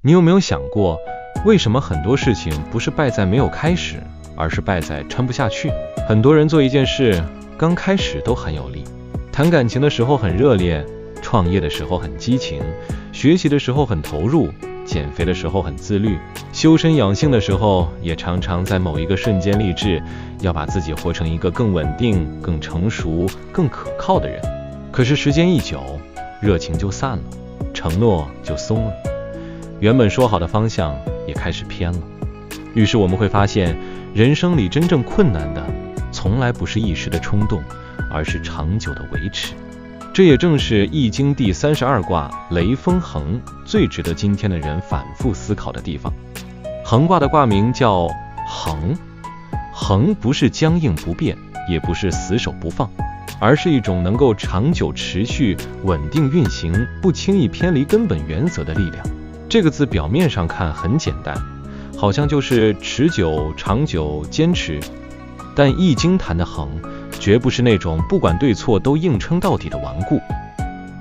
你有没有想过，为什么很多事情不是败在没有开始，而是败在撑不下去？很多人做一件事，刚开始都很有力，谈感情的时候很热烈，创业的时候很激情，学习的时候很投入，减肥的时候很自律，修身养性的时候也常常在某一个瞬间立志，要把自己活成一个更稳定、更成熟、更可靠的人。可是时间一久，热情就散了，承诺就松了，原本说好的方向也开始偏了。于是我们会发现，人生里真正困难的从来不是一时的冲动，而是长久的维持。这也正是易经第32卦雷风恒最值得今天的人反复思考的地方。恒卦的卦名叫恒，恒不是僵硬不变，也不是死守不放，而是一种能够长久持续稳定运行，不轻易偏离根本原则的力量。这个字表面上看很简单，好像就是持久、长久、坚持，但易经谈的恒绝不是那种不管对错都硬撑到底的顽固，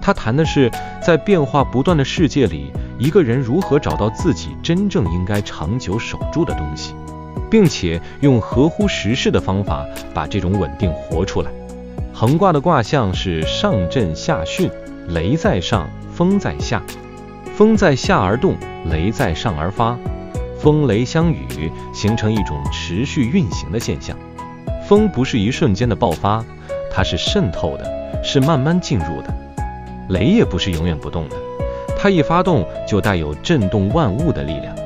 他谈的是在变化不断的世界里，一个人如何找到自己真正应该长久守住的东西，并且用合乎时势的方法把这种稳定活出来。恒卦的卦象是上震下巽，雷在上，风在下，风在下而动，雷在上而发，风雷相与，形成一种持续运行的现象。风不是一瞬间的爆发，它是渗透的，是慢慢进入的。雷也不是永远不动的，它一发动就带有震动万物的力量。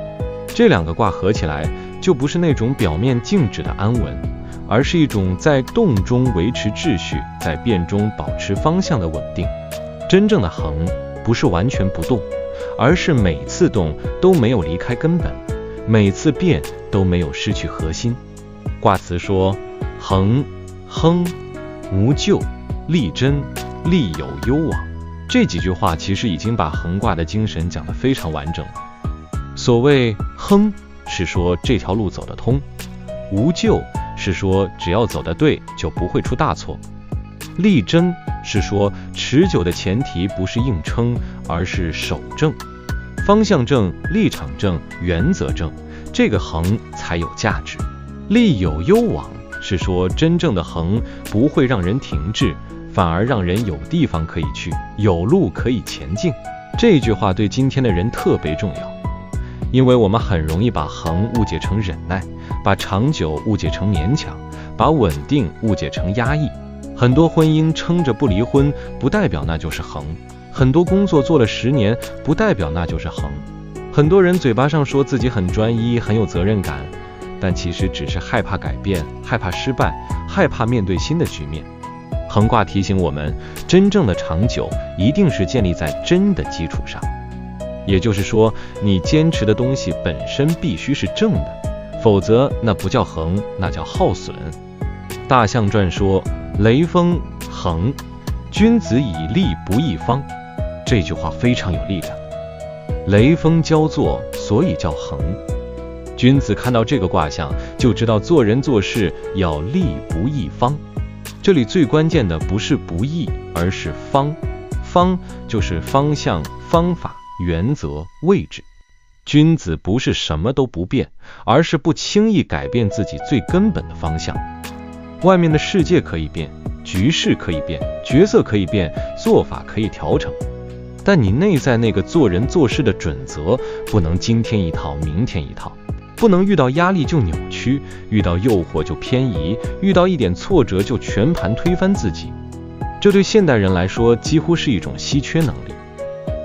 这两个卦合起来，就不是那种表面静止的安稳，而是一种在动中维持秩序，在变中保持方向的稳定。真正的恒不是完全不动，而是每次动都没有离开根本，每次变都没有失去核心。卦辞说恒亨无咎，利贞，利有攸往。这几句话其实已经把恒卦的精神讲得非常完整了。所谓亨是说这条路走得通，无咎是说只要走得对就不会出大错，利贞是说持久的前提不是硬撑，而是守正，方向正，立场正，原则正，这个恒才有价值。利有攸往是说真正的恒不会让人停滞，反而让人有地方可以去，有路可以前进。这句话对今天的人特别重要，因为我们很容易把恒误解成忍耐，把长久误解成勉强，把稳定误解成压抑。很多婚姻撑着不离婚，不代表那就是恒；很多工作做了10年，不代表那就是恒；很多人嘴巴上说自己很专一，很有责任感，但其实只是害怕改变，害怕失败，害怕面对新的局面。恒卦提醒我们，真正的长久一定是建立在真的基础上，也就是说，你坚持的东西本身必须是正的，否则那不叫恒，那叫耗损。大象传说雷风恒，君子以利不义方，这句话非常有力量。雷锋交作，所以叫恒。君子看到这个卦象，就知道做人做事要利不义方。这里最关键的不是不义，而是方。方就是方向、方法、原则、位置。君子不是什么都不变，而是不轻易改变自己最根本的方向。外面的世界可以变，局势可以变，角色可以变，做法可以调整，但你内在那个做人做事的准则不能今天一套明天一套，不能遇到压力就扭曲，遇到诱惑就偏移，遇到一点挫折就全盘推翻自己。这对现代人来说几乎是一种稀缺能力，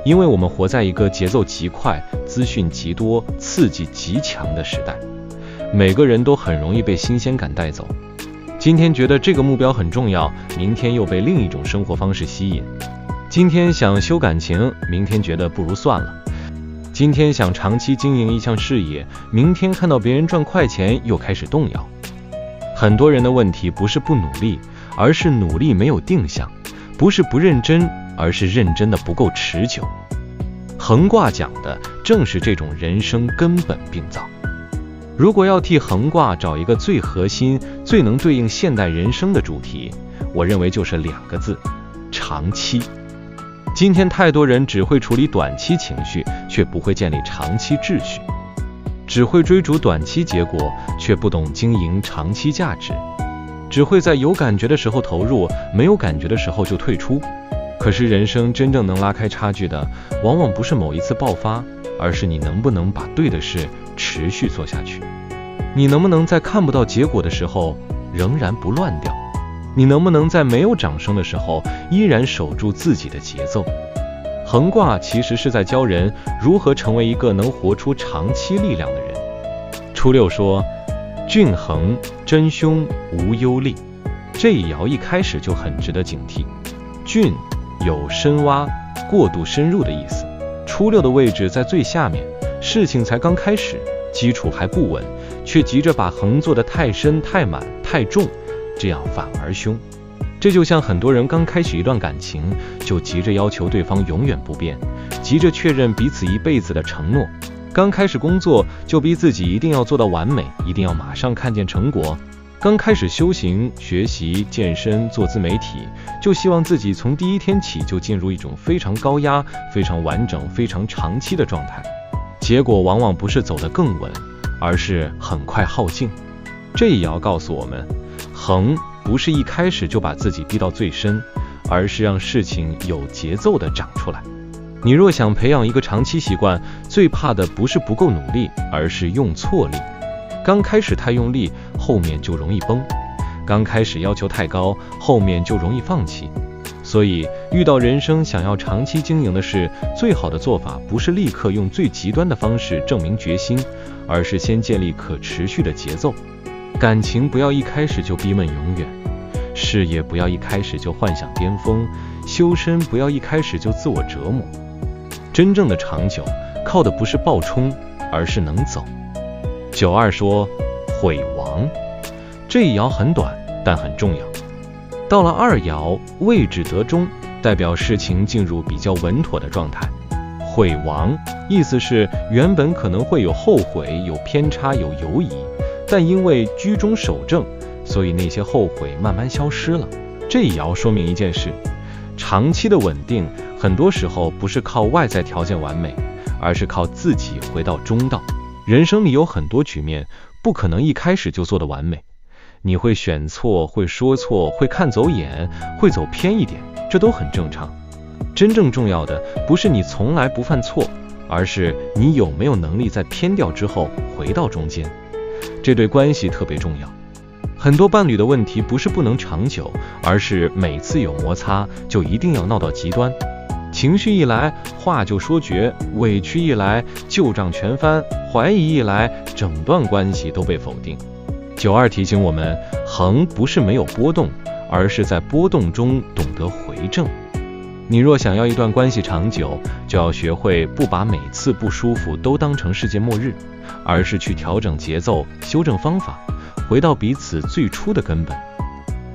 因为我们活在一个节奏极快、资讯极多、刺激极强的时代，每个人都很容易被新鲜感带走。今天觉得这个目标很重要，明天又被另一种生活方式吸引。今天想修感情，明天觉得不如算了。今天想长期经营一项事业，明天看到别人赚快钱又开始动摇。很多人的问题不是不努力，而是努力没有定向；不是不认真，而是认真的不够持久。恒卦讲的正是这种人生根本病灶。如果要替恒卦找一个最核心、最能对应现代人生的主题，我认为就是2个字：长期。今天太多人只会处理短期情绪，却不会建立长期秩序，只会追逐短期结果，却不懂经营长期价值，只会在有感觉的时候投入，没有感觉的时候就退出。可是人生真正能拉开差距的，往往不是某一次爆发，而是你能不能把对的事持续做下去。你能不能在看不到结果的时候仍然不乱掉？你能不能在没有掌声的时候依然守住自己的节奏？横卦其实是在教人如何成为一个能活出长期力量的人。初六说，巽横真凶无忧虑，这一爻一开始就很值得警惕。巽有深挖、过度深入的意思，初六的位置在最下面，事情才刚开始，基础还不稳，却急着把横做得太深、太满、太重，这样反而凶。这就像很多人刚开始一段感情，就急着要求对方永远不变，急着确认彼此一辈子的承诺。刚开始工作，就逼自己一定要做到完美，一定要马上看见成果。刚开始修行、学习、健身、做自媒体，就希望自己从第一天起就进入一种非常高压、非常完整、非常长期的状态。结果往往不是走得更稳，而是很快耗尽。这也要告诉我们，横不是一开始就把自己逼到最深，而是让事情有节奏地长出来。你若想培养一个长期习惯，最怕的不是不够努力，而是用错力。刚开始太用力，后面就容易崩；刚开始要求太高，后面就容易放弃。所以遇到人生想要长期经营的事，最好的做法不是立刻用最极端的方式证明决心，而是先建立可持续的节奏。感情不要一开始就逼问永远，事业不要一开始就幻想巅峰，修身不要一开始就自我折磨。真正的长久，靠的不是暴冲，而是能走。9.2说，悔亡。这一爻很短，但很重要。到了2爻，位置得中，代表事情进入比较稳妥的状态。悔亡意思是原本可能会有后悔、有偏差、有犹疑，但因为居中守正，所以那些后悔慢慢消失了。这一爻说明一件事，长期的稳定很多时候不是靠外在条件完美，而是靠自己回到中道。人生里有很多局面不可能一开始就做得完美，你会选错，会说错，会看走眼，会走偏一点，这都很正常。真正重要的不是你从来不犯错，而是你有没有能力在偏掉之后回到中间。这对关系特别重要。很多伴侣的问题不是不能长久，而是每次有摩擦就一定要闹到极端。情绪一来，话就说绝；委屈一来，旧账全翻；怀疑一来，整段关系都被否定。9.2提醒我们，横不是没有波动，而是在波动中懂得回正。你若想要一段关系长久，就要学会不把每次不舒服都当成世界末日，而是去调整节奏，修正方法，回到彼此最初的根本。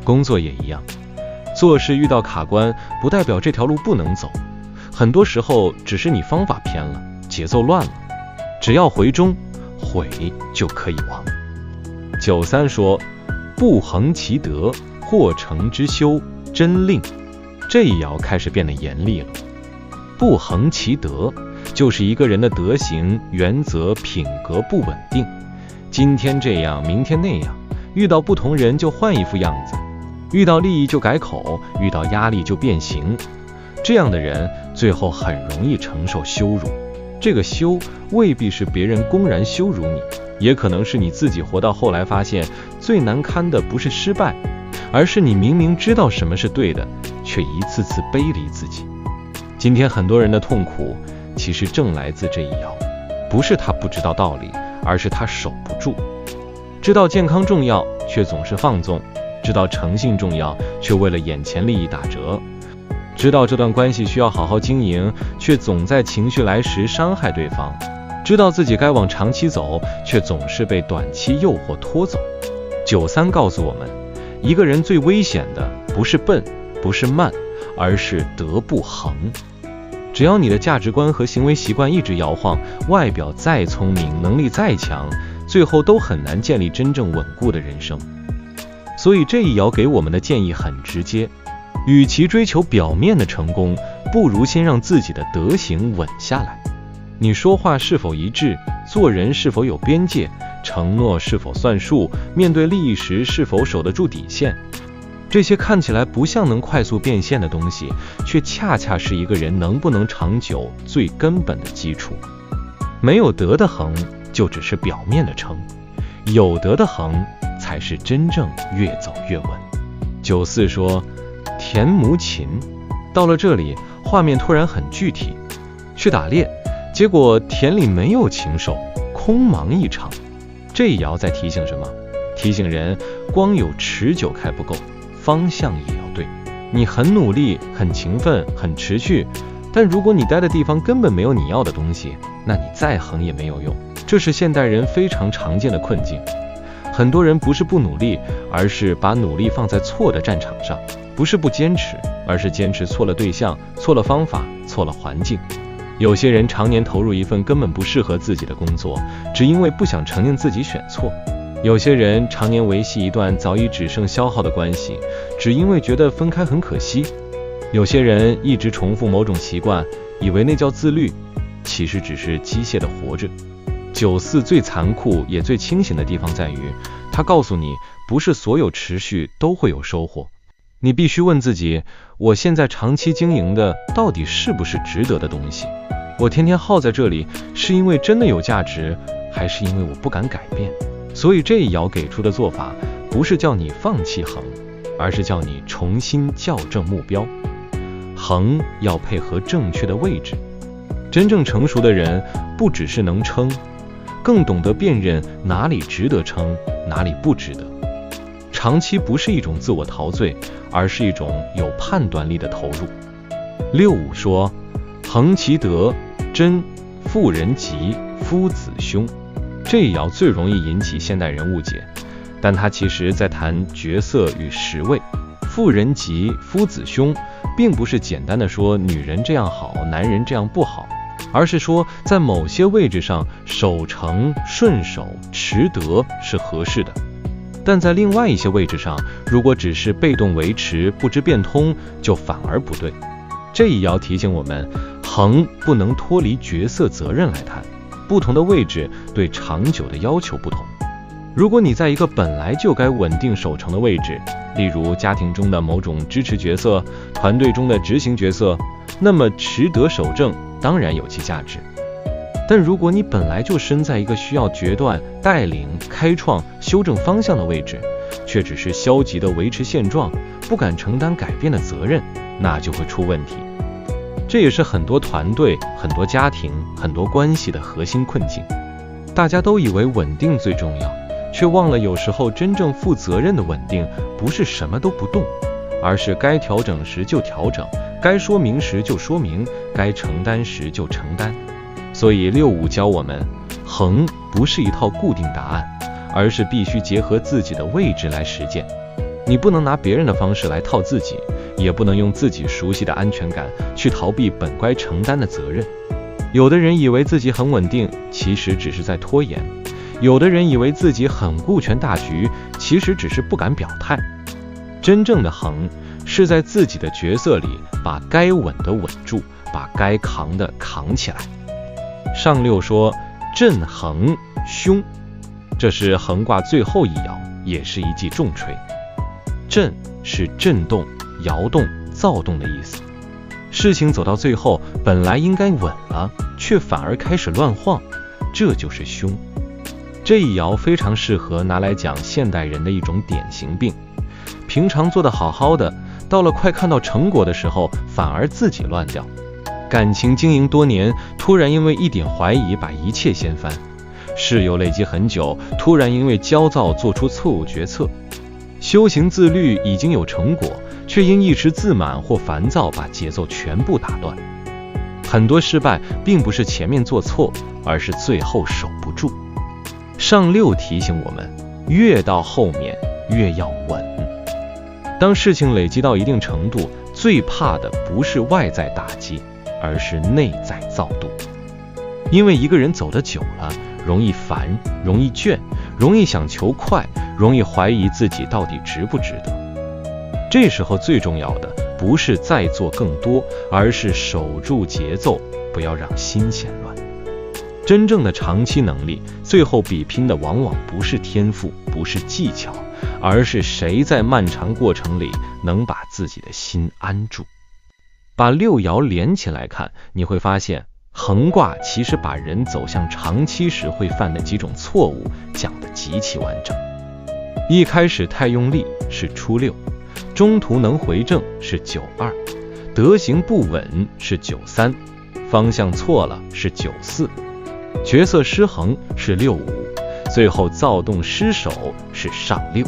工作也一样，做事遇到卡关，不代表这条路不能走，很多时候只是你方法偏了，节奏乱了。只要回中，悔就可以亡。9.3说，不恒其德，或成之修，真令。这一爻开始变得严厉了。不恒其德，就是一个人的德行、原则、品格不稳定，今天这样，明天那样，遇到不同人就换一副样子，遇到利益就改口，遇到压力就变形。这样的人最后很容易承受羞辱。这个羞未必是别人公然羞辱你，也可能是你自己活到后来发现，最难堪的不是失败，而是你明明知道什么是对的，却一次次背离自己。今天很多人的痛苦，其实正来自这一爻，不是他不知道道理，而是他守不住。知道健康重要，却总是放纵；知道诚信重要，却为了眼前利益打折；知道这段关系需要好好经营，却总在情绪来时伤害对方；知道自己该往长期走，却总是被短期诱惑拖走。9.3告诉我们，一个人最危险的不是笨，不是慢，而是德不恒。只要你的价值观和行为习惯一直摇晃，外表再聪明，能力再强，最后都很难建立真正稳固的人生。所以这一爻给我们的建议很直接，与其追求表面的成功，不如先让自己的德行稳下来。你说话是否一致，做人是否有边界，承诺是否算数，面对利益时是否守得住底线，这些看起来不像能快速变现的东西，却恰恰是一个人能不能长久最根本的基础。没有德的恒，就只是表面的撑；有德的恒，才是真正越走越稳。94说，田亩勤。到了这里，画面突然很具体，去打猎，结果田里没有禽兽，空茫一场。这一爻在提醒什么？提醒人，光有持久开不够，方向也要对。你很努力，很勤奋，很持续，但如果你待的地方根本没有你要的东西，那你再横也没有用。这是现代人非常常见的困境。很多人不是不努力，而是把努力放在错的战场上；不是不坚持，而是坚持错了对象、错了方法、错了环境。有些人常年投入一份根本不适合自己的工作，只因为不想承认自己选错；有些人常年维系一段早已只剩消耗的关系，只因为觉得分开很可惜；有些人一直重复某种习惯，以为那叫自律，其实只是机械的活着。94最残酷也最清醒的地方在于，他告诉你，不是所有持续都会有收获。你必须问自己，我现在长期经营的到底是不是值得的东西？我天天耗在这里，是因为真的有价值，还是因为我不敢改变？所以这一爻给出的做法，不是叫你放弃恒，而是叫你重新校正目标。恒要配合正确的位置。真正成熟的人，不只是能撑，更懂得辨认哪里值得撑，哪里不值得。长期不是一种自我陶醉，而是一种有判断力的投入。65说，恒其德，真，妇人吉，夫子凶。这一爻最容易引起现代人误解，但它其实在谈角色与时位。妇人吉，夫子凶，并不是简单的说女人这样好，男人这样不好，而是说在某些位置上守成、顺守、持德是合适的，但在另外一些位置上，如果只是被动维持，不知变通，就反而不对。这一爻提醒我们，恒不能脱离角色责任来谈，不同的位置对长久的要求不同。如果你在一个本来就该稳定守成的位置，例如家庭中的某种支持角色，团队中的执行角色，那么持德守正当然有其价值。但如果你本来就身在一个需要决断、带领、开创、修正方向的位置，却只是消极的维持现状，不敢承担改变的责任，那就会出问题。这也是很多团队、很多家庭、很多关系的核心困境。大家都以为稳定最重要，却忘了有时候真正负责任的稳定，不是什么都不动，而是该调整时就调整，该说明时就说明，该承担时就承担。所以65教我们，恒不是一套固定答案，而是必须结合自己的位置来实践。你不能拿别人的方式来套自己，也不能用自己熟悉的安全感去逃避本该承担的责任。有的人以为自己很稳定，其实只是在拖延；有的人以为自己很顾全大局，其实只是不敢表态。真正的恒是在自己的角色里，把该稳的稳住，把该扛的扛起来。上六说，震恒凶，这是恒卦最后一爻，也是一记重锤。震是震动、摇动、躁动的意思。事情走到最后，本来应该稳了，却反而开始乱晃，这就是凶。这一爻非常适合拿来讲现代人的一种典型病。平常做得好好的，到了快看到成果的时候，反而自己乱掉。感情经营多年，突然因为一点怀疑把一切掀翻；事业累积很久，突然因为焦躁做出错误决策。修行自律已经有成果，却因一时自满或烦躁把节奏全部打断。很多失败并不是前面做错，而是最后守不住。上六提醒我们，越到后面越要稳。当事情累积到一定程度，最怕的不是外在打击，而是内在躁动。因为一个人走得久了，容易烦，容易倦，容易想求快，容易怀疑自己到底值不值得。这时候最重要的不是再做更多，而是守住节奏，不要让心弦乱。真正的长期能力，最后比拼的往往不是天赋，不是技巧，而是谁在漫长过程里能把自己的心安住。把六爻连起来看，你会发现横卦其实把人走向长期时会犯的几种错误讲得极其完整。一开始太用力是初六，中途能回正是9-2，德行不稳是9-3，方向错了是9-4，角色失衡是6-5，最后躁动失守是上6。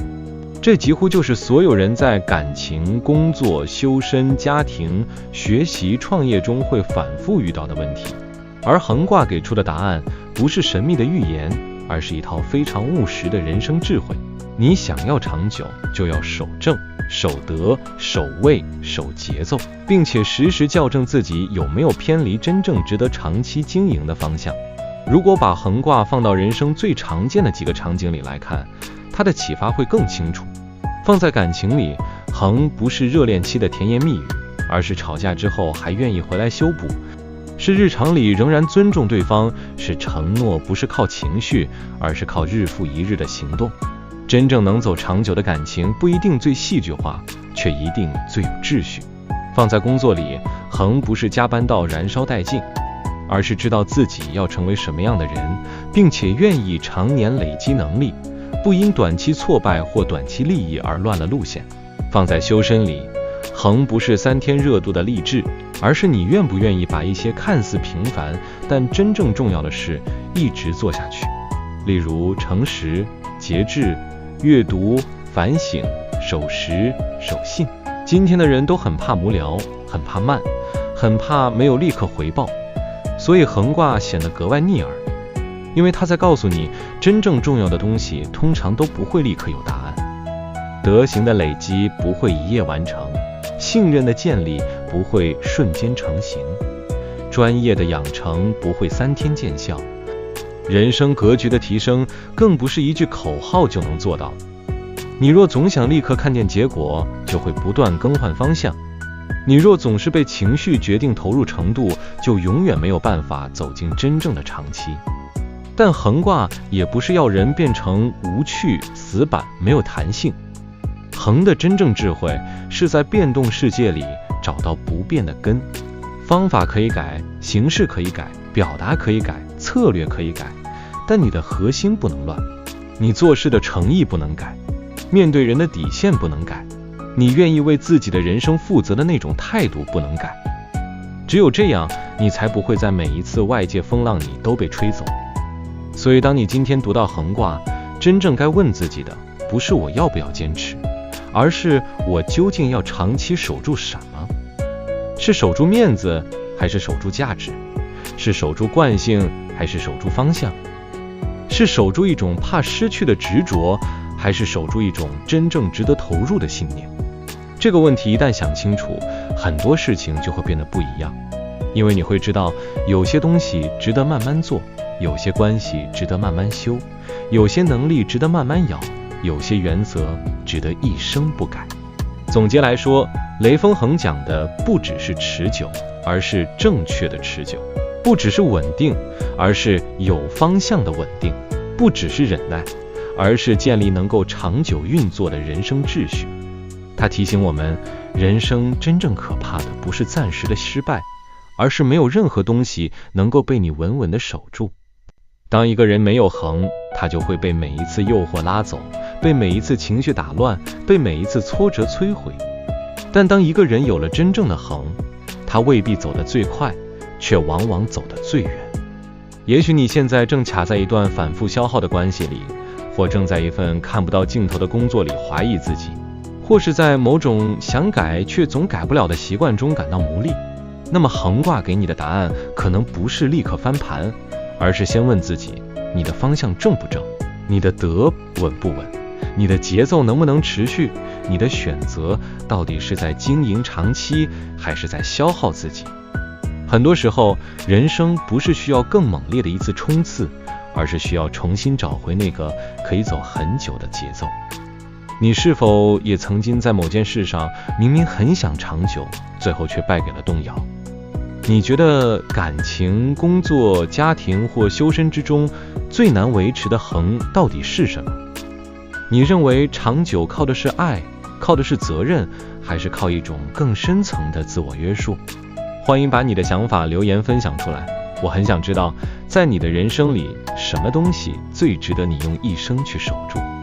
这几乎就是所有人在感情、工作、修身、家庭、学习、创业中会反复遇到的问题。而横卦给出的答案不是神秘的预言，而是一套非常务实的人生智慧。你想要长久，就要守正、守德、守位、守节奏，并且时时校正自己有没有偏离真正值得长期经营的方向。如果把横卦放到人生最常见的几个场景里来看，它的启发会更清楚。放在感情里，横不是热恋期的甜言蜜语，而是吵架之后还愿意回来修补，是日常里仍然尊重对方，是承诺不是靠情绪，而是靠日复一日的行动。真正能走长久的感情，不一定最戏剧化，却一定最有秩序。放在工作里，横不是加班到燃烧殆尽，而是知道自己要成为什么样的人，并且愿意常年累积能力，不因短期挫败或短期利益而乱了路线。放在修身里，横不是3天热度的励志，而是你愿不愿意把一些看似平凡但真正重要的事一直做下去。例如诚实、节制、阅读、反省、守时、守信。今天的人都很怕无聊，很怕慢，很怕没有立刻回报，所以横卦显得格外逆耳，因为它在告诉你，真正重要的东西通常都不会立刻有答案。德行的累积不会一夜完成，信任的建立不会瞬间成型，专业的养成不会3天见效，人生格局的提升更不是一句口号就能做到。你若总想立刻看见结果，就会不断更换方向。你若总是被情绪决定投入程度，就永远没有办法走进真正的长期。但横卦也不是要人变成无趣、死板、没有弹性。横的真正智慧是在变动世界里找到不变的根。方法可以改，形式可以改，表达可以改，策略可以改，但你的核心不能乱。你做事的诚意不能改，面对人的底线不能改，你愿意为自己的人生负责的那种态度不能改。只有这样，你才不会在每一次外界风浪里都被吹走。所以当你今天读到横卦，真正该问自己的不是我要不要坚持，而是我究竟要长期守住什么？是守住面子，还是守住价值？是守住惯性，还是守住方向？是守住一种怕失去的执着，还是守住一种真正值得投入的信念？这个问题一旦想清楚，很多事情就会变得不一样。因为你会知道，有些东西值得慢慢做，有些关系值得慢慢修，有些能力值得慢慢咬，有些原则值得一生不改。总结来说，雷锋恒讲的不只是持久，而是正确的持久；不只是稳定，而是有方向的稳定；不只是忍耐，而是建立能够长久运作的人生秩序。他提醒我们，人生真正可怕的不是暂时的失败，而是没有任何东西能够被你稳稳地守住。当一个人没有恒，他就会被每一次诱惑拉走，被每一次情绪打乱，被每一次挫折摧毁。但当一个人有了真正的恒，他未必走得最快，却往往走得最远。也许你现在正卡在一段反复消耗的关系里，或正在一份看不到尽头的工作里怀疑自己，或是在某种想改却总改不了的习惯中感到无力。那么横卦给你的答案可能不是立刻翻盘，而是先问自己，你的方向正不正？你的德稳不稳？你的节奏能不能持续？你的选择到底是在经营长期，还是在消耗自己？很多时候，人生不是需要更猛烈的一次冲刺，而是需要重新找回那个可以走很久的节奏。你是否也曾经在某件事上明明很想长久，最后却败给了动摇？你觉得感情、工作、家庭或修身之中最难维持的衡到底是什么？你认为长久靠的是爱，靠的是责任，还是靠一种更深层的自我约束？欢迎把你的想法留言分享出来，我很想知道，在你的人生里，什么东西最值得你用一生去守住？